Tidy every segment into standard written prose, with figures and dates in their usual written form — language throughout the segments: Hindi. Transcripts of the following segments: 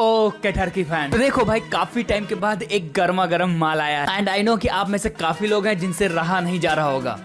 ओके टर्की फैन, तो देखो भाई काफी टाइम के बाद एक गर्मा गर्म माल आया एंड आई नो कि आप में से काफी लोग हैं जिनसे रहा नहीं जा रहा होगा,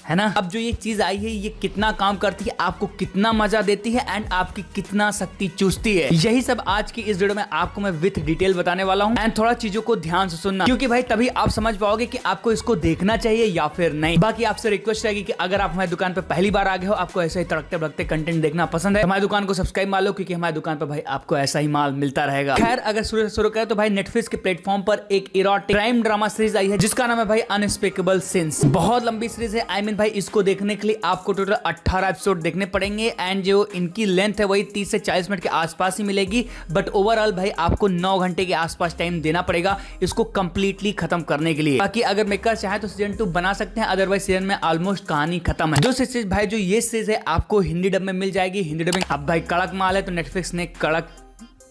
है ना। अब जो ये चीज आई है ये कितना काम करती है, आपको कितना मजा देती है एंड आपकी कितना शक्ति चूसती है, यही सब आज की इस वीडियो में आपको मैं विथ डिटेल बताने वाला हूँ। एंड थोड़ा चीजों को ध्यान से सुनना, क्योंकि भाई तभी आप समझ पाओगे कि आपको इसको देखना चाहिए या फिर नहीं। बाकी आपसे रिक्वेस्ट रहेगी कि अगर आप हमारी दुकान पर पहली बार आ गए हो, आपको ऐसे ही तड़कते भड़कते कंटेंट देखना पसंद है, हमारी दुकान को सब्सक्राइब मार लो, क्योंकि हमारी दुकान पर भाई आपको ऐसा ही माल मिलता रहेगा। खैर अगर शुरू करें तो भाई नेटफ्लिक्स के प्लेटफॉर्म पर एक इरोटिक क्राइम ड्रामा सीरीज आई है जिसका नाम है भाई अनस्पेकेबल सिंस। बहुत लंबी सीरीज है, आई मीन भाई इसको देखने के लिए आपको टोटल 18 एपिसोड देखने पड़ेंगे एंड जो इनकी लेंथ है वही 30 से 40 मिनट के आसपास ही मिलेगी, बट ओवरऑल भाई आपको 9 घंटे के आसपास टाइम देना पड़ेगा इसको कंप्लीटली खत्म करने के लिए। बाकी अगर मेकर चाहे तो सीजन 2 बना सकते हैं, अदरवाइज सीजन में ऑलमोस्ट कहानी खत्म है। जो सीरीज भाई जो ये सीरीज है आपको हिंदी डब में मिल जाएगी, हिंदी डबिंग। अब भाई कड़क माल है तो नेटफ्लिक्स ने कड़क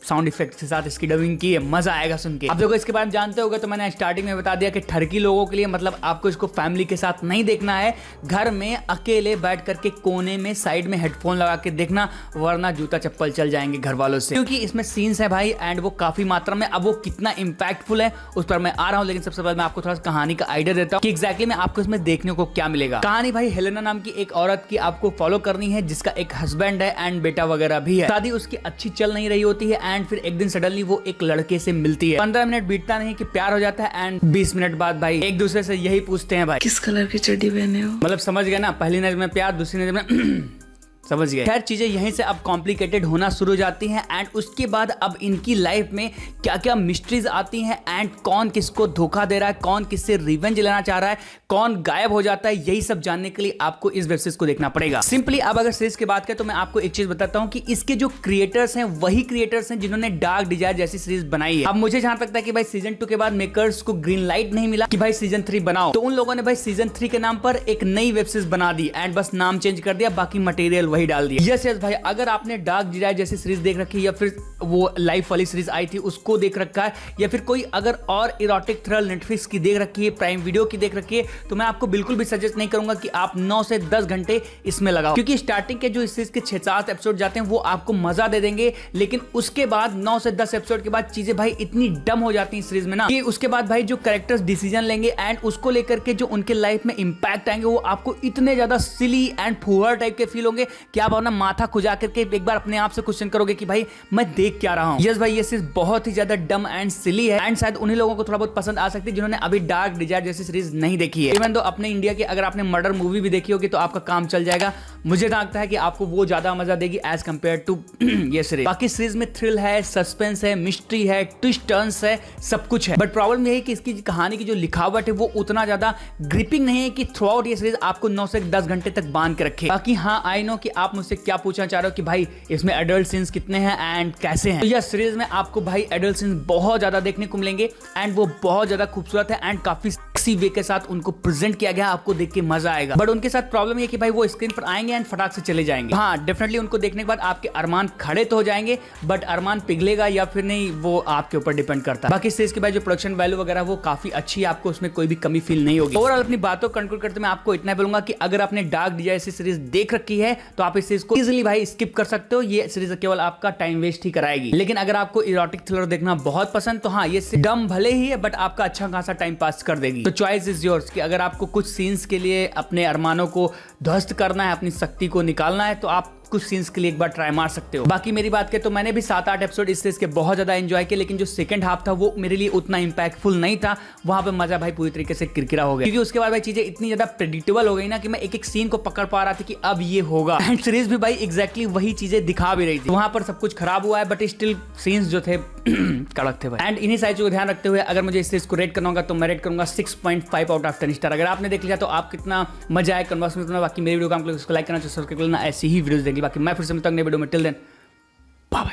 साउंड इफेक्ट के साथ इसकी डबिंग की है, मजा आएगा सुन के। अब देखो इसके बारे में जानते होगे तो मैंने स्टार्टिंग में बता दिया कि ठरकी लोगों के लिए, मतलब आपको इसको फैमिली के साथ नहीं देखना है, घर में अकेले बैठ करके कोने में साइड में हेडफोन लगा के देखना, वरना जूता चप्पल चल जाएंगे घर वालों से, क्योंकि इसमें सीन्स है भाई एंड वो काफी मात्रा में। अब वो कितना इंपैक्टफुल है उस पर मैं आ रहा हूँ, लेकिन सबसे पहले मैं आपको थोड़ा सा कहानी का आइडिया देता हूँ कि एग्जैक्टली में आपको इसमें देखने को क्या मिलेगा। कहानी भाई हेलेना नाम की एक औरत की आपको फॉलो करनी है जिसका एक हस्बैंड है एंड बेटा वगैरह भी है। शादी उसकी अच्छी चल नहीं रही होती है एंड फिर एक दिन सडनली वो एक लड़के से मिलती है। 15 मिनट बीतता नहीं कि प्यार हो जाता है एंड 20 मिनट बाद भाई एक दूसरे से यही पूछते हैं भाई किस कलर की चड्डी पहने हो। मतलब समझ गए ना, पहली नजर में प्यार, दूसरी नजर में समझ गए। खैर चीजें यहीं से अब कॉम्प्लिकेटेड होना शुरू हो जाती हैं एंड उसके बाद अब इनकी लाइफ में क्या क्या मिस्ट्रीज आती हैं एंड कौन किसको धोखा दे रहा है, कौन किससे रिवेंज लेना चाह रहा है, कौन गायब हो जाता है, यही सब जानने के लिए आपको इस वेब सीरीज को देखना पड़ेगा। सिंपली अब अगर सीरीज की बात करें तो मैं आपको एक चीज बताता हूं कि इसके जो क्रिएटर्स हैं वही क्रिएटर्स हैं जिन्होंने डार्क डिजायर जैसी सीरीज बनाई है। अब मुझे जहां तक था कि भाई सीजन 2 के बाद मेकर्स को ग्रीन लाइट नहीं मिला कि भाई सीजन 3 बनाओ, तो उन लोगों ने भाई सीजन 3 के नाम पर एक नई वेब सीरीज बना दी एंड बस नाम चेंज कर दिया, बाकी मटेरियल वही डाल दिया। यस भाई अगर आपने डार्क डिजायर जैसी सीरीज देख रखी है या फिर वो लाइफ वाली सीरीज आई थी उसको देख रखा है, या फिर कोई अगर और इरोटिक थ्रिल नेटफ्लिक्स की देख रखी है, प्राइम वीडियो की देख रखी है, तो मैं आपको बिल्कुल भी सजेस्ट नहीं करूंगा कि आप 9 से 10 घंटे इसमें लगाओ, क्योंकि स्टार्टिंग के जो इस सीरीज के 6-7 एपिसोड जाते हैं वो आपको मजा दे देंगे, लेकिन उसके बाद 9 से 10 एपिसोड के बाद चीजें भाई इतनी डम हो जाती है सीरीज में ना कि उसके बाद भाई जो कैरेक्टर्स डिसीजन लेंगे एंड उसको लेकर के जो उनके लाइफ में इंपैक्ट आएंगे वो आपको इतने ज्यादा सिली एंड फुहर टाइप के फील होंगे कि आप अपना माथा खुजा करके एक बार अपने आप से क्वेश्चन करोगे कि भाई मैं देख क्या रहा हूं। यस भाई ये सीरीज बहुत ही ज्यादा डम एंड सिली है एंड शायद उन्हीं लोगों को थोड़ा बहुत पसंद आ सकती है जिन्होंने अभी डार्क डिजायर जैसी सीरीज नहीं देखी है। इवन तो अपने इंडिया की अगर आपने मर्डर मूवी भी देखी होगी तो आपका काम चल जाएगा। मुझे लगता है कि आपको वो ज्यादा मजा देगी एज कंपेयर टू ये सीरीज। बाकी सीरीज में थ्रिल है, सस्पेंस है, मिस्ट्री है, ट्विस्ट टर्न्स है, सब कुछ है, बट प्रॉब्लम यही कि इसकी कहानी की जो लिखावट है वो उतना ज्यादा ग्रिपिंग नहीं है कि थ्रू आउट ये सीरीज आपको 9 से 10 घंटे तक बांध के रखे। बाकी हाँ आई नो कि आप मुझसे क्या पूछना चाह रहे हो कि भाई इसमें एडल्ट सीन्स कितने हैं एंड कैसे हैं। तो यह सीरीज में आपको भाई एडल्ट सीन्स बहुत ज्यादा देखने को मिलेंगे एंड वो बहुत ज्यादा खूबसूरत है एंड काफी सेक्सी वे के साथ उनको प्रेजेंट किया गया, आपको देख के मजा आएगा। बट उनके साथ प्रॉब्लम ये कि भाई वो स्क्रीन पर आएंगे एंड फटाक से चले जाएंगे। हाँ डेफिनेटली उनको देखने के बाद आपके अरमान खड़े तो हो जाएंगे, बट अरमान पिघलेगा या फिर नहीं वो आपके ऊपर डिपेंड करता है। बाकी सीरीज के बाद जो प्रोडक्शन वैल्यू वगैरह वो काफी अच्छी है, आपको उसमें कोई भी कमी फील नहीं होगी। ओवरऑल अपनी बातों को कंक्लूड करते मैं आपको इतना बोलूंगा कि अगर आपने डार्क डिजायर सीरीज देख रखी है तो आप इस सीरीज को इजीली भाई स्किप कर सकते हो, ये सीरीज केवल आपका टाइम वेस्ट ही कराएगी। लेकिन अगर आपको इरोटिक थ्रिलर देखना बहुत पसंद तो हाँ ये डम भले ही है बट आपका अच्छा खासा टाइम पास कर देगी। तो चॉइस इज योर्स कि अगर आपको कुछ सीन्स के लिए अपने अरमानों को ध्वस्त करना है, अपनी शक्ति को निकालना है, तो आप कुछ सीन्स के लिए एक बार ट्राई मार सकते हो। बाकी मेरी बात करें तो मैंने भी 7-8 एपिसोड इस सीरीज के बहुत ज्यादा एंजॉय किए, लेकिन जो सेकंड हाफ था वो मेरे लिए उतना इंपैक्टफुल नहीं था, वहां पे मजा भाई पूरी तरीके से किरकिरा हो गया, क्योंकि उसके बाद भाई चीजें इतनी ज्यादा प्रेडिक्टेबल हो गई ना कि मैं एक एक सीन को पकड़ पा रहा था कि अब ये होगा एंड सीरीज भी भाई एग्जैक्टली वही चीजें दिखा भी रही थी। वहां पर सब कुछ खराब हुआ है बट स्टिल सीन्स जो थे कड़क थे भाई। एंड इन्हीं सारी चीजों को ध्यान रखते हुए अगर मुझे इस सीरीज को रेट करना होगा तो मैं रेट करूंगा 6.5 आउट ऑफ 10 स्टार। अगर आपने देख लिया तो आप कितना मजा आया कन्वर्स में। बाकी मेरी वीडियो को आप लोग लाइक करना चाहिए, सब्सक्राइब करना, ऐसी ही वीडियोस देखिए। बाकी मैं फिर से मिलता हूं नए वीडियो में, टिल देन बाय बाय।